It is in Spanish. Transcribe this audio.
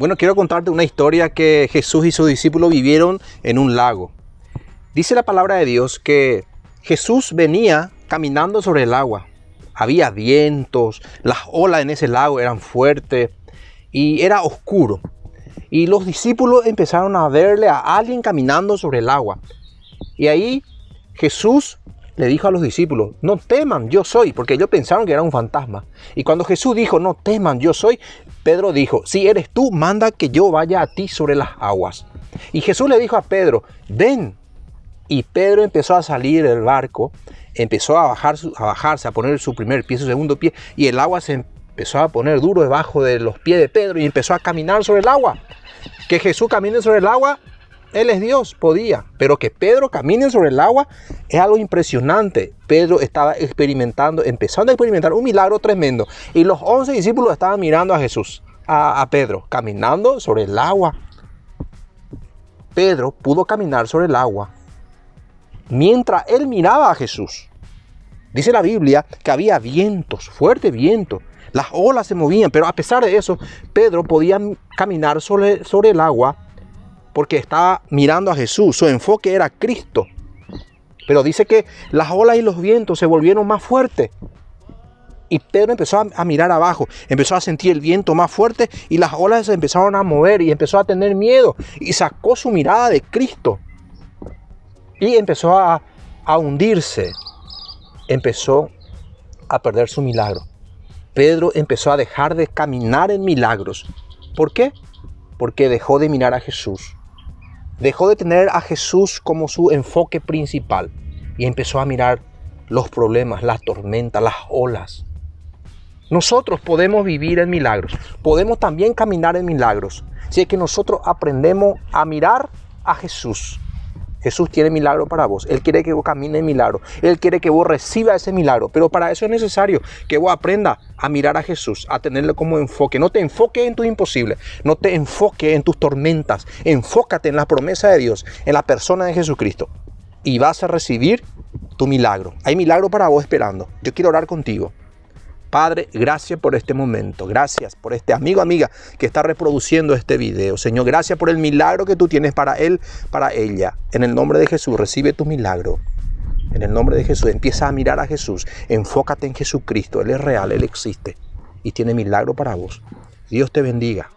Bueno, quiero contarte una historia que Jesús y sus discípulos vivieron en un lago. Dice la palabra de Dios que Jesús venía caminando sobre el agua. Había vientos, las olas en ese lago eran fuertes y era oscuro. Y los discípulos empezaron a verle a alguien caminando sobre el agua. Y ahí Jesús le dijo a los discípulos: no teman, yo soy, porque ellos pensaron que era un fantasma. Y cuando Jesús dijo: no teman, yo soy, Pedro dijo: si eres tú, manda que yo vaya a ti sobre las aguas. Y Jesús le dijo a Pedro: ven. Y Pedro empezó a salir del barco, empezó a bajarse, a poner su primer pie, su segundo pie, y el agua se empezó a poner duro debajo de los pies de Pedro y empezó a caminar sobre el agua. Que Jesús camine sobre el agua, Él es Dios, podía, pero que Pedro camine sobre el agua es algo impresionante. Pedro estaba empezando a experimentar un milagro tremendo. Y los 11 discípulos estaban mirando a Jesús, a Pedro, caminando sobre el agua. Pedro pudo caminar sobre el agua mientras él miraba a Jesús. Dice la Biblia que había vientos, fuerte viento. Las olas se movían, pero a pesar de eso, Pedro podía caminar sobre el agua porque estaba mirando a Jesús. Su enfoque era Cristo. Pero dice que las olas y los vientos se volvieron más fuertes. Y Pedro empezó a mirar abajo, empezó a sentir el viento más fuerte y las olas se empezaron a mover y empezó a tener miedo. Y sacó su mirada de Cristo y empezó a hundirse. Empezó a perder su milagro. Pedro empezó a dejar de caminar en milagros. ¿Por qué? Porque dejó de mirar a Jesús. Dejó de tener a Jesús como su enfoque principal y empezó a mirar los problemas, las tormentas, las olas. Nosotros podemos vivir en milagros, podemos también caminar en milagros, si es que nosotros aprendemos a mirar a Jesús. Jesús tiene milagro para vos. Él quiere que vos camines en milagro. Él quiere que vos recibas ese milagro. Pero para eso es necesario que vos aprendas a mirar a Jesús, a tenerlo como enfoque. No te enfoques en tus imposibles. No te enfoques en tus tormentas. Enfócate en la promesa de Dios, en la persona de Jesucristo. Y vas a recibir tu milagro. Hay milagro para vos esperando. Yo quiero orar contigo. Padre, gracias por este momento. Gracias por este amigo, amiga que está reproduciendo este video. Señor, gracias por el milagro que tú tienes para él, para ella. En el nombre de Jesús, recibe tu milagro. En el nombre de Jesús, empieza a mirar a Jesús. Enfócate en Jesucristo. Él es real, Él existe y tiene milagro para vos. Dios te bendiga.